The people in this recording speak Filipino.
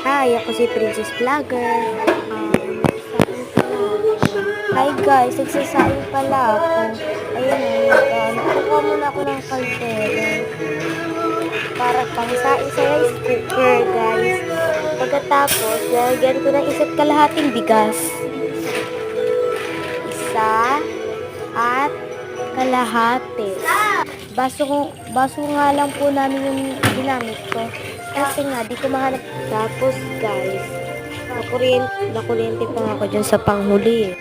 Hi, ako si Princess Vlogger. Nagsasaing pala ako. Hi guys, nagsasaing pala ako. Ayun, kukuha muna ako ng kaldero. Para pang saing sa rice cooker, guys. Pagkatapos, lalagyan ko ng isa't kalahating bigas. Isa at kalahati. Baso nga lang po namin yung ginamit ko. Kasi nga, di ko mahanap. Tapos, guys, nakuryente pa ako dyan sa panghuli.